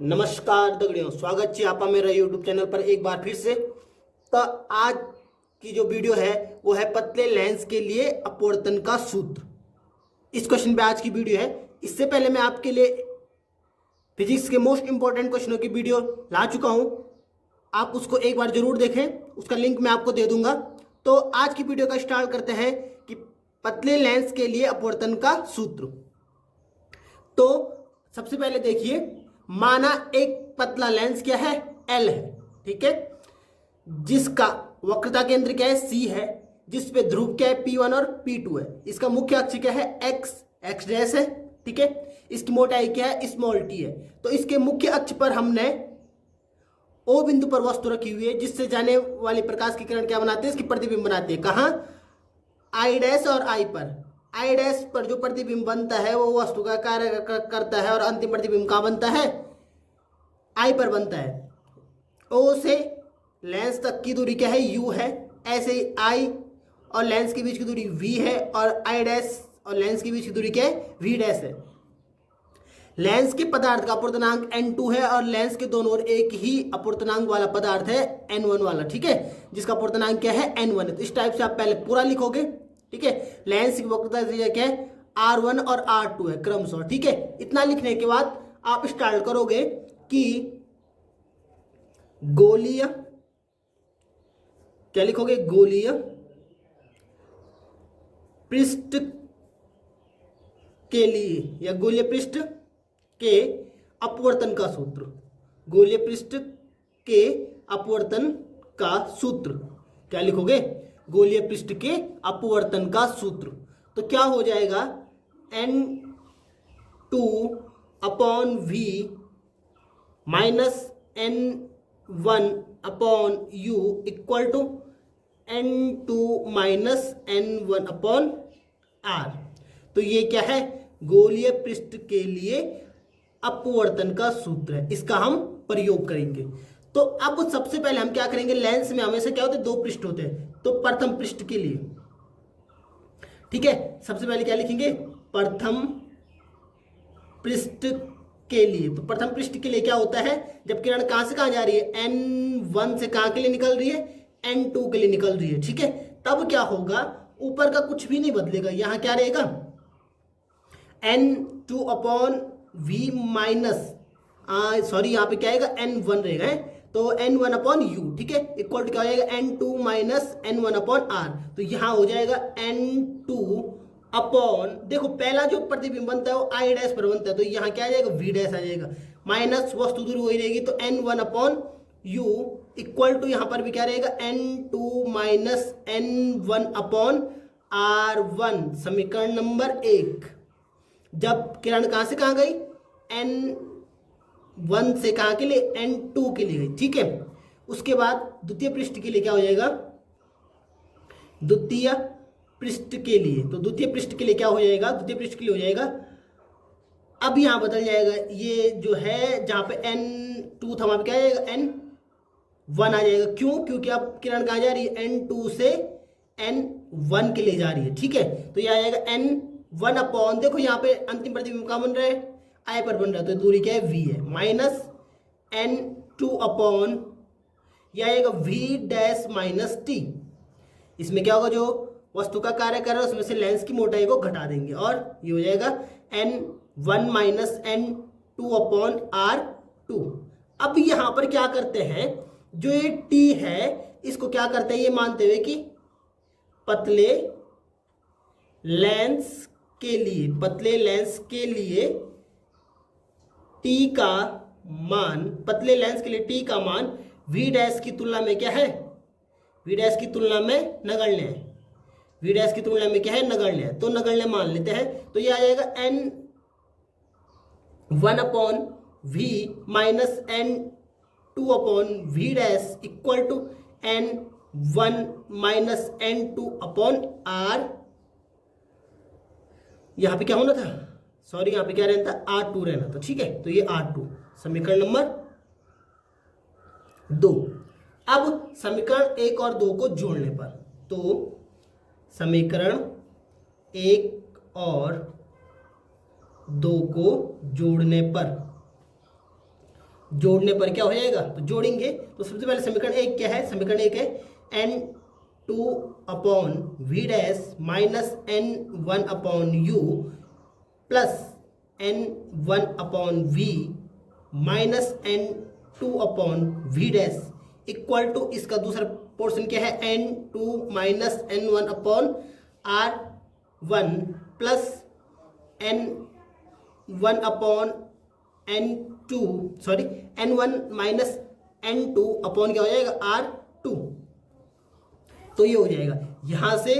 नमस्कार दगड़ियों, स्वागत है आपका मेरा यूट्यूब चैनल पर एक बार फिर से। तो आज की जो वीडियो है वो है पतले लेंस के लिए अपवर्तन का सूत्र। इस क्वेश्चन पे आज की वीडियो है। इससे पहले मैं आपके लिए फिजिक्स के मोस्ट इंपॉर्टेंट क्वेश्चनों की वीडियो ला चुका हूं, आप उसको एक बार जरूर देखें, उसका लिंक मैं आपको दे दूंगा। तो आज की वीडियो का स्टार्ट करते हैं कि पतले लेंस के लिए अपवर्तन का सूत्र। तो सबसे पहले देखिए, माना एक पतला लेंस क्या है, एल है, ठीक है, जिसका वक्रता केंद्र क्या है, सी है, जिसपे ध्रुव क्या है, P1 और P2 है। इसका मुख्य अक्ष क्या है, एक्स डैश है, ठीक है। इसकी मोटाई क्या है, स्मॉल टी है। तो इसके मुख्य अक्ष पर हमने O बिंदु पर वस्तु रखी हुई है, जिससे जाने वाली प्रकाश की किरण क्या बनाते हैं, इसकी प्रतिबिंब बनाते हैं। कहाँ, आई डैश और आई पर। आई डैश पर जो प्रतिबिंब बनता है वो वस्तु का कार्य करता है, और अंतिम प्रतिबिंब कहाँ बनता है, आई पर बनता है। ओ से लेंस तक की दूरी क्या है, यू है। ऐसे ही आई और लेंस के बीच की दूरी वी है, और आई डैश और लेंस के बीच की दूरी क्या है, वी डैश है। लेंस के पदार्थ का अपवर्तनांक n2 है, और लेंस के दोनों ओर एक ही अपवर्तनांक वाला पदार्थ है n1 वाला, ठीक है, जिसका अपवर्तनांक क्या है, n1 है। तो इस टाइप से आप पहले पूरा लिखोगे, ठीक है। लेंस की वक्रता त्रिज्या क्या है, R1 और R2 है क्रमशः, ठीक है। इतना लिखने के बाद आप स्टार्ट करोगे कि गोलीय, क्या लिखोगे, गोलीय पृष्ठ के लिए या गोलीय पृष्ठ के अपवर्तन का सूत्र। गोलीय पृष्ठ के अपवर्तन का सूत्र क्या लिखोगे, गोलीय पृष्ठ के अपवर्तन का सूत्र। तो क्या हो जाएगा, n2 upon v minus n1 upon u equal to n2 minus n1 upon r। तो ये क्या है, गोलीय पृष्ठ के लिए अपवर्तन का सूत्र है, इसका हम प्रयोग करेंगे। तो अब सबसे पहले हम क्या करेंगे, लेंस में हमेशा क्या होते हैं, दो पृष्ठ होते हैं। तो प्रथम पृष्ठ के लिए, ठीक है, सबसे पहले क्या लिखेंगे, प्रथम पृष्ठ के लिए। तो प्रथम पृष्ठ के लिए क्या होता है, जब किरण कहां से कहां जा रही है, n1 से कहां के लिए निकल रही है, n2 के लिए निकल रही है, ठीक है। तब क्या होगा, ऊपर का कुछ भी नहीं बदलेगा, यहां क्या रहेगा, n2 upon v minus, sorry यहाँ पे क्या आएगा, n1 रहेगा, तो n1 अपॉन u, ठीक है, इक्वल टू क्या हो जाएगा, n2 minus n1 upon r। तो यहाँ हो जाएगा n2 अपॉन, देखो पहला जो प्रतिबिंब बनता है वो आई डैश पर बनता है, तो यहाँ क्या आ जाएगा, v डैश आ जाएगा, माइनस वस्तु दूरी वही रहेगी, तो n1 upon u equal to यहाँ पर भी क्या रहेगा, n2 minus n1 upon r1। समीकरण नंबर 1, जब किरण कहां से कहां गई, n1 से कहां के लिए, n2 के लिए गई, ठीक है। उसके बाद द्वितीय पृष्ठ के लिए क्या हो जाएगा, द्वितीय पृष्ठ के लिए, तो द्वितीय पृष्ठ के लिए क्या हो जाएगा, द्वितीय पृष्ठ के लिए हो जाएगा, अब यहां बदल जाएगा, ये जो है जहां पे n2 था वहां पे क्या आ जाएगा, n1 आ जाएगा। क्यों, क्योंकि अब किरण कहां जा रही है, n2 से n1 के लिए जा रही है, ठीक है। तो यह आ जाएगा n1 अपॉन, देखो यहाँ पे अंतिम प्रतिबिंब कहाँ बन रहा है, आई पर बन रहा है, तो दूरी क्या है, v है, माइनस n2 अपॉन, यह आएगा v डैश माइनस t। इसमें क्या होगा, जो वस्तु का कार्य कर रहा है उसमें से लेंस की मोटाई को घटा देंगे, और ये हो जाएगा n1 minus n2 upon r2। अब यहाँ पर क्या करते हैं, जो ये t है इसको क्या करते हैं, ये मानते हुए कि पतले लेंस के लिए, पतले लेंस के लिए t का मान, पतले लेंस के लिए t का मान v डैश की तुलना में क्या है, v डैश की तुलना में नगण्य है, v डैश की तुलना में क्या है, नगण्य है। तो नगण्य मान लेते हैं, तो ये आ जाएगा n1 upon v minus n2 upon v dash equal to n1 minus n2 upon r। यहाँ पे क्या होना था, सॉरी यहाँ पे क्या रहना था, R2 रहना था, ठीक है। तो ये R2, समीकरण नंबर 2। अब समीकरण 1 और 2 को जोड़ने पर, तो समीकरण 1 और 2 को जोड़ने पर जोड़ने पर क्या हो जाएगा, तो जोड़ेंगे तो सबसे पहले समीकरण एक क्या है, समीकरण एक है n2 upon V dash minus n1 upon U plus n1 upon we minus n2 upon V dash equal to इसका दूसरा पोर्शन क्या है n2 minus n1 upon r1 plus n1 upon n2 sorry n1 minus n2 upon क्या हो जाएगा r2। तो ये हो जाएगा, यहां से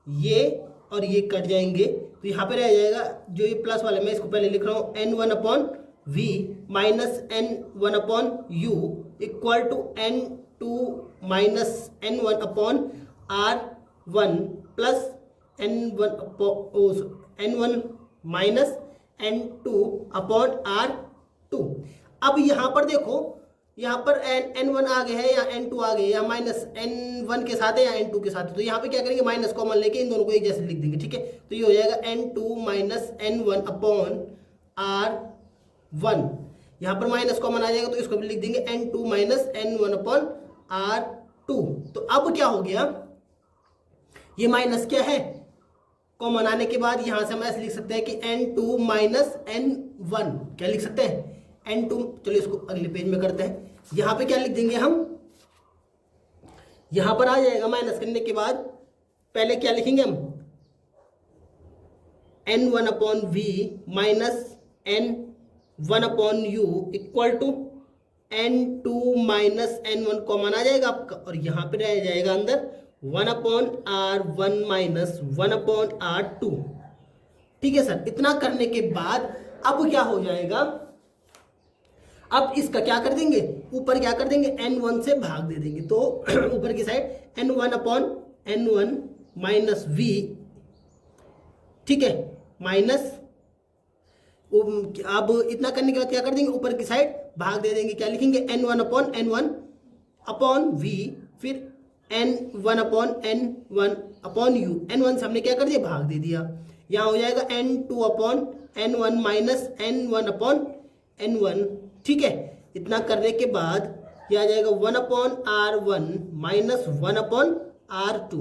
ये और ये कट जाएंगे तो यहाँ पे रह जाएगा जो ये प्लस वाले, मैं इसको पहले लिख रहा हूँ n1 upon we minus n1 upon you equal to n2 minus n1 upon r1 plus n1 minus n2 upon r2। अब यहाँ पर देखो, यहाँ पर n1 आ गया है या n2 आ गया है, या माइनस n1 के साथ है या n2 के साथ है, तो यहाँ पे क्या करेंगे माइनस कॉमन लेके इन दोनों को एक जैसे लिख देंगे, ठीक है। तो ये हो जाएगा n2 minus n1 upon r1, यहाँ पर माइनस कॉमन आ जाएगा तो इसको भी लिख देंगे n2 minus n1 upon r2। तो अब क्या हो गया, ये माइनस क्या है, कॉमन आने के बाद यहां से हम ऐसे लिख सकते हैं कि n2 माइनस n1, क्या लिख सकते हैं n2, चलो इसको अगले पेज में करते हैं। यहां पे क्या लिख देंगे हम, यहां पर आ जाएगा माइनस करने के बाद पहले क्या लिखेंगे हम n1 upon we minus n1 upon you equal to n2 minus n1 common आ जाएगा आपका, और यहां पे रह जाएगा अंदर 1 upon r1 minus 1 upon r2। ठीक है सर, इतना करने के बाद अब क्या हो जाएगा, अब इसका क्या कर देंगे, ऊपर क्या कर देंगे n1 से भाग दे देंगे, तो ऊपर की side n1 upon n1 minus v, ठीक है, माइनस, अब इतना करने के बाद क्या कर देंगे ऊपर की साइड भाग दे देंगे, क्या लिखेंगे n1 upon n1 upon v, फिर n1 upon n1 upon u, n1 से हमने क्या कर दिया भाग दे दिया, यहाँ हो जाएगा n2 upon n1 minus n1 upon n1, ठीक है। इतना करने के बाद यह आ जाएगा 1 upon r1 minus 1 upon r2।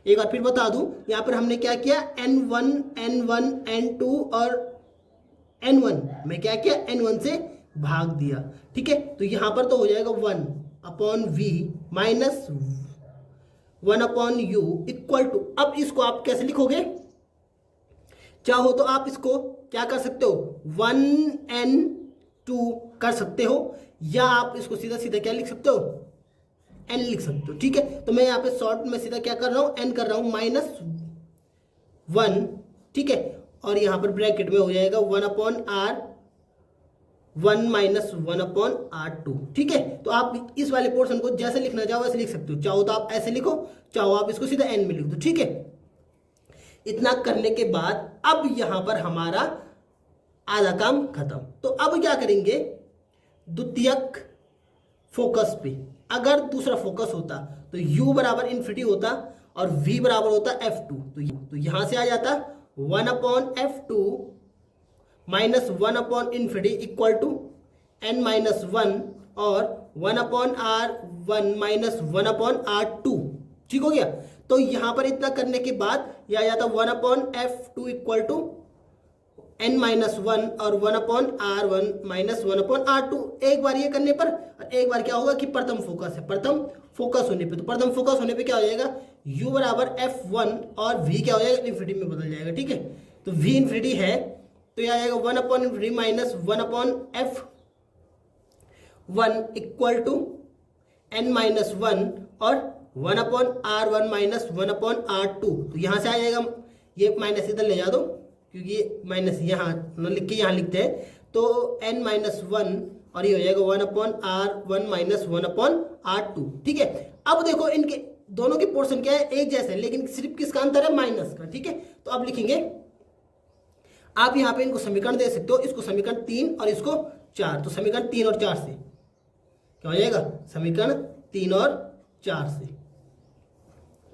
एक बार फिर बता दूं, यहाँ पर हमने क्या किया n1 n1 n2 और n1 में क्या किया n1 से भाग दिया, ठीक है। तो यहाँ पर तो हो जाएगा 1 upon v minus 1 upon you equal to, अब इसको आप कैसे लिखोगे, चाहो तो आप इसको क्या कर सकते हो 1n2 कर सकते हो, या आप इसको सीधा सीधा क्या लिख सकते हो n लिख सकते हो, ठीक है। तो मैं यहाँ पे शॉर्ट में सीधा क्या कर रहा हूँ n कर रहा हूँ माइनस 1, ठीक है, और यहाँ पर ब्रैकेट में हो जाएगा 1 upon r1 minus 1 upon r2, ठीक है। तो आप इस वाले पोर्शन को जैसे लिखना चाहो वैसे लिख सकते हो, चाहो तो आप ऐसे लिखो, चाहो आप इसको सीधा n में लिख दो, ठीक है। इतना करने के बाद अब यहां पर हमारा आधा काम खत्म। तो अब क्या करेंगे, द्वितीयक फोकस पे अगर दूसरा फोकस होता तो u बराबर इन्फिनिटी होता और v बराबर होता f2, तो यहां से आ जाता 1 upon f2 minus 1 upon infinity equal to n minus 1 और 1 upon r1 minus 1 upon r2, ठीक हो गया। तो यहां पर इतना करने के बाद यह आ जाता 1 upon f2 equal to n minus 1 और 1 upon r1 minus 1 upon r2। एक बार ये करने पर, एक बार क्या होगा कि प्रथम फोकस है, प्रथम फोकस होने पे, तो प्रथम फोकस होने पे क्या हो जाएगा u बराबर f1 और v क्या हो जाएगा इन्फिनिटी में बदल जाएगा, ठीक है। तो v इन्फिनिटी है तो यह आ जाएगा 1 upon infinity minus 1 upon f1 equal to n minus 1 और 1 upon r1 minus 1 upon r2। तो यहाँ से आ जाएगा, ये माइनस इधर ले जा दो क्योंकि ये माइनस यहाँ न लिख के यहाँ लिखते हैं, तो n माइनस 1 और ये हो जाएगा 1 upon r1 minus 1 upon r2, ठीक है। अब देखो इनके दोनों के पोर्शन क्या है एक जैसे, लेकिन सिर्फ किसका अंतर है माइनस का, ठीक है। तो अब लिखेंगे, आप यहाँ पे इनको समीकरण दे सकते हो, इसको समीकरण 3 और इसको 4, तो समीकरण 3 और 4 से क्या हो जाएगा, समीकरण 3 और 4 से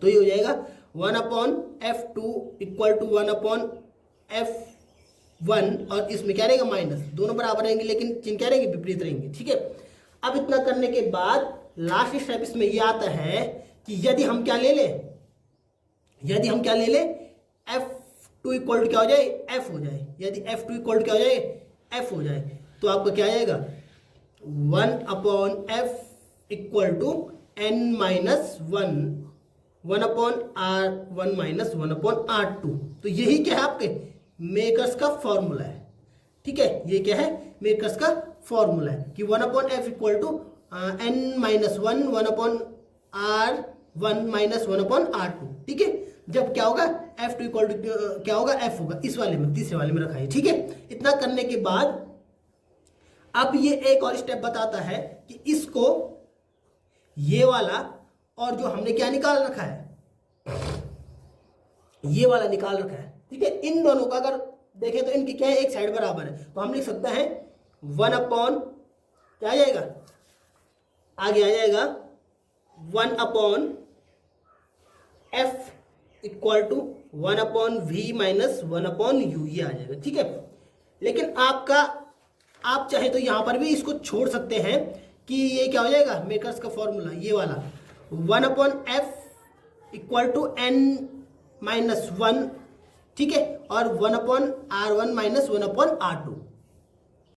तो ये हो जाएगा 1 upon f2 equal to 1 upon one और इसमें क्या रहेगा माइनस, दोनों बराबर रहेंगे लेकिन चिन्ह क्या रहेंगे, विपरीत रहेंगे। ठीक है, अब इतना करने के बाद लास्ट स्टेप इसमें ये आता है कि यदि हम क्या ले लें, यदि हम क्या ले लें, F2 इक्वल टू क्या हो जाए, F हो जाए। यदि F2 इक्वल टू क्या हो जाए, F हो जाए, तो आपका क्या आ जाएगा 1/F equal to n minus 1/R1 minus 1/R2। तो यही क्या है आपके मेकर्स का फॉर्मूला है। ठीक है, ये क्या है, मेकर्स का फॉर्मूला है कि 1/F equal to n minus 1/R1 minus 1/R2। ठीक है, जब क्या होगा F2 इक्वल टू क्या होगा, F होगा। इस वाले में, तीसरे वाले में रखा है। ठीक है, इतना करने के बाद अब ये एक और स्टेप बताता है कि इसको ये वाला और जो हमने क्या निकाल रखा है, ये वाला निकाल रखा है। ठीक है, इन दोनों का अगर देखें तो इनकी क्या है, एक साइड बराबर है, तो हम लिख सकते हैं 1 अपॉन क्या आ जाएगा, आगे आ जाएगा 1/F equal to 1/V minus 1/U, ये आ जाएगा। ठीक है, लेकिन आप चाहे तो यहां पर भी इसको छोड़ सकते हैं कि ये क्या हो जाएगा, मेकर्स का फॉर्मूला ये वाला 1/F equal to n minus 1। ठीक है, और 1/R1 माइनस 1/R2।